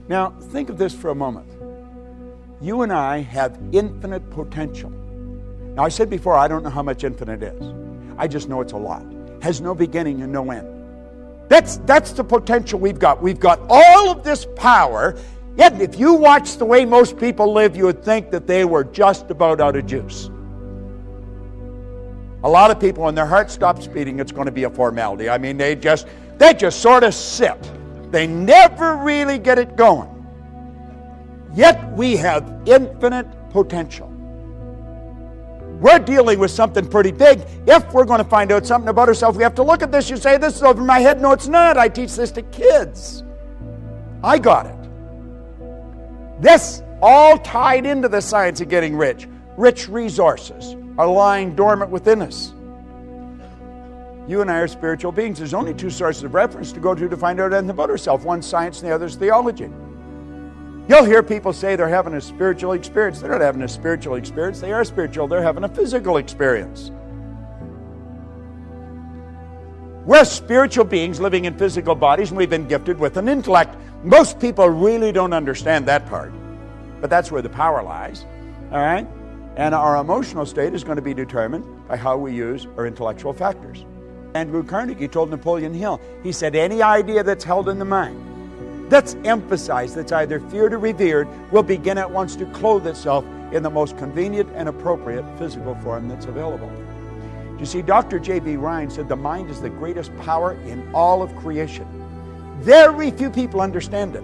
Now, think of this for a moment. You and I have infinite potential. Now, I said before, I don't know how much infinite is. I just know it's a lot. Has no beginning and no end. That's the potential we've got. We've got all of this power, yet if you watch the way most people live, you would think that they were just about out of juice. A lot of people, when their heart stops beating, it's going to be a formality. I mean, they just sort of sit. They never really get it going. Yet we have infinite potential. We're dealing with something pretty big. If we're going to find out something about ourselves, we have to look at this. You say, this is over my head. No, it's not. I teach this to kids. I got it. This all tied into the science of getting rich. Rich resources are lying dormant within us. You and I are spiritual beings. There's only two sources of reference to go to find out anything about ourselves. One's science and the other's theology. You'll hear people say they're having a spiritual experience. They're not having a spiritual experience. They are spiritual. They're having a physical experience. We're spiritual beings living in physical bodies, and we've been gifted with an intellect. Most people really don't understand that part. But that's where the power lies. All right? And our emotional state is going to be determined by how we use our intellectual factors. Andrew Carnegie told Napoleon Hill, he said, any idea that's held in the mind, that's emphasized, that's either feared or revered, will begin at once to clothe itself in the most convenient and appropriate physical form that's available. You see, Dr. J.B. Ryan said the mind is the greatest power in all of creation. Very few people understand it.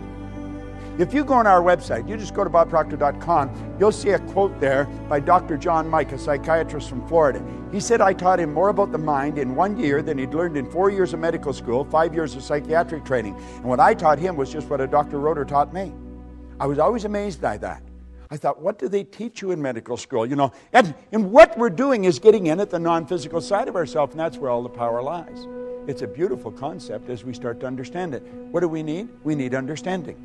If you go on our website, you just go to bobproctor.com, you'll see a quote there by Dr. John Mike, a psychiatrist from Florida. He said, I taught him more about the mind in 1 year than he'd learned in 4 years of medical school, 5 years of psychiatric training. And what I taught him was just what a Dr. Roeder taught me. I was always amazed by that. I thought, what do they teach you in medical school? You know, and what we're doing is getting in at the non-physical side of ourselves, and that's where all the power lies. It's a beautiful concept as we start to understand it. What do we need? We need understanding.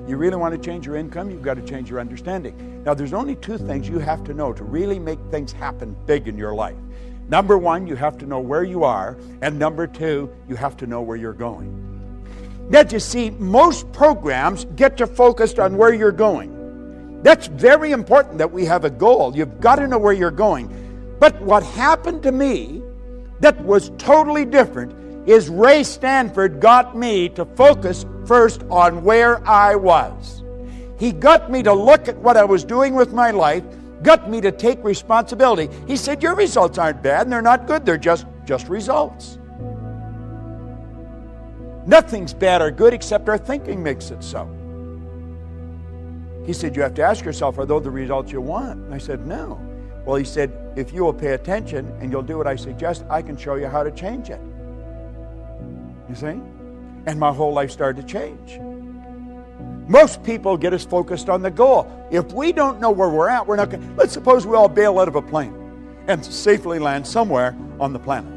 You really want to change your income, you've got to change your understanding. Now, there's only two things you have to know to really make things happen big in your life. Number one, you have to know where you are, and number two, you have to know where you're going. Now, you see, most programs get you focused on where you're going. That's very important that we have a goal. You've got to know where you're going. But what happened to me that was totally different is Ray Stanford got me to focus first on where I was. He got me to look at what I was doing with my life, got me to take responsibility. He said, your results aren't bad and they're not good, they're just results. Nothing's bad or good except our thinking makes it so. He said, you have to ask yourself, are those the results you want? And I said, no. Well, he said, if you will pay attention and you'll do what I suggest, I can show you how to change it. You see? And my whole life started to change. Most people get us focused on the goal. If we don't know where we're at, we're not going to... Let's suppose we all bail out of a plane and safely land somewhere on the planet.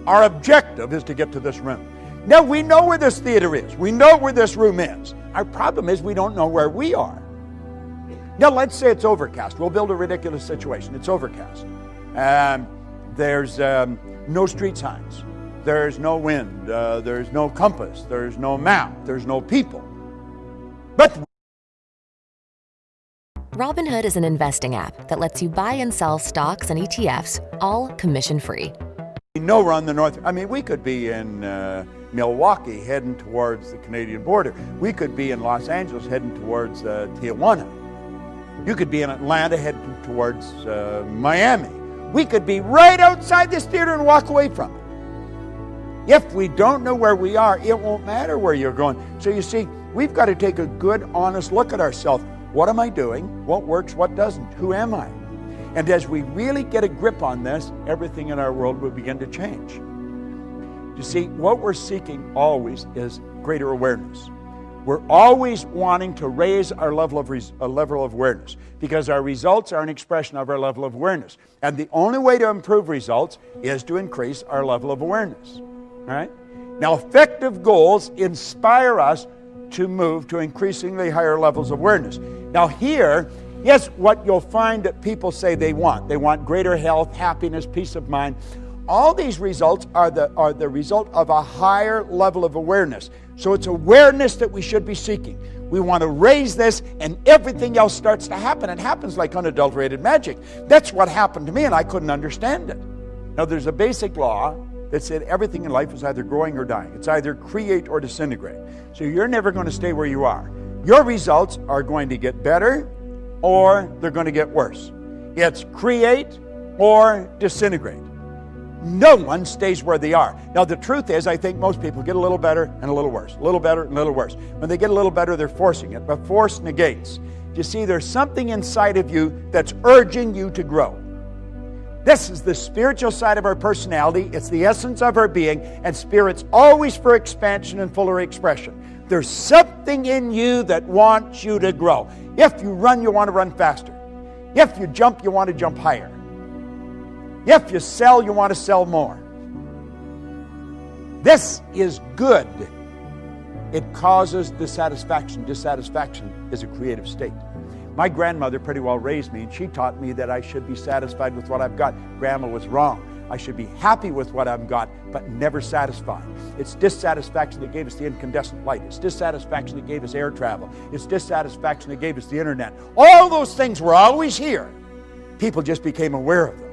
Our objective is to get to this room. Now, we know where this theater is. We know where this room is. Our problem is we don't know where we are. Now, let's say it's overcast. We'll build a ridiculous situation. It's overcast. There's no street signs. There's no wind. There's no compass. There's no map. There's no people. But Robinhood is an investing app that lets you buy and sell stocks and ETFs, all commission-free. we know we're on the north. I mean, we could be in Milwaukee heading towards the Canadian border. We could be in Los Angeles heading towards Tijuana. You could be in Atlanta heading towards Miami. We could be right outside this theater and walk away from it. If we don't know where we are, it won't matter where you're going. So you see, we've got to take a good, honest look at ourselves. What am I doing? What works? What doesn't? Who am I? And as we really get a grip on this, everything in our world will begin to change. You see, what we're seeking always is greater awareness. We're always wanting to raise our level of awareness because our results are an expression of our level of awareness. And the only way to improve results is to increase our level of awareness. All right? Now, effective goals inspire us to move to increasingly higher levels of awareness. Now here, yes, what you'll find that people say they want. They want greater health, happiness, peace of mind. All these results are the result of a higher level of awareness. So it's awareness that we should be seeking. We want to raise this, and everything else starts to happen. It happens like unadulterated magic. That's what happened to me, and I couldn't understand it. Now, there's a basic law that said everything in life is either growing or dying. It's either create or disintegrate. So you're never going to stay where you are. Your results are going to get better, or they're going to get worse. It's create or disintegrate. No one stays where they are. Now, the truth is, I think most people get a little better and a little worse. A little better and a little worse. When they get a little better, they're forcing it. But force negates. You see, there's something inside of you that's urging you to grow. This is the spiritual side of our personality. It's the essence of our being. And spirit's always for expansion and fuller expression. There's something in you that wants you to grow. If you run, you want to run faster. If you jump, you want to jump higher. If you sell, you want to sell more. This is good. It causes dissatisfaction. Dissatisfaction is a creative state. My grandmother pretty well raised me, and she taught me that I should be satisfied with what I've got. Grandma was wrong. I should be happy with what I've got, but never satisfied. It's dissatisfaction that gave us the incandescent light. It's dissatisfaction that gave us air travel. It's dissatisfaction that gave us the internet. All those things were always here. People just became aware of them.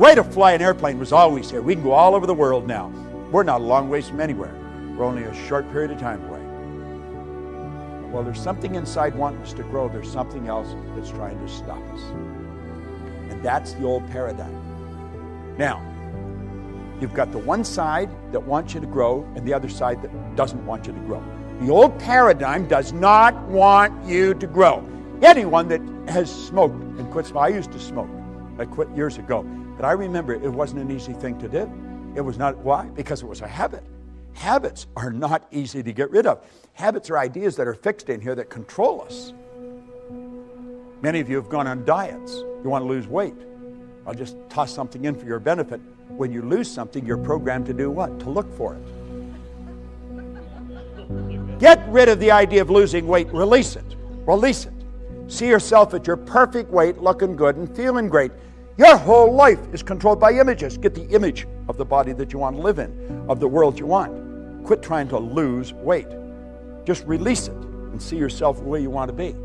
Way to fly an airplane was always here. We can go all over the world now. We're not a long ways from anywhere. We're only a short period of time away. Well, there's something inside wanting us to grow. There's something else that's trying to stop us. And that's the old paradigm. Now, you've got the one side that wants you to grow and the other side that doesn't want you to grow. The old paradigm does not want you to grow. Anyone that has smoked and quit smoking, I used to smoke. I quit years ago. But I remember it wasn't an easy thing to do. It was not. Why? Because it was a habit. Habits are not easy to get rid of. Habits are ideas that are fixed in here that control us. Many of you have gone on diets. You want to lose weight. I'll just toss something in for your benefit. When you lose something, you're programmed to do what? To look for it. Get rid of the idea of losing weight. Release it. Release it. See yourself at your perfect weight, looking good and feeling great. Your whole life is controlled by images. Get the image of the body that you want to live in, of the world you want. Quit trying to lose weight. Just release it and see yourself the way you want to be.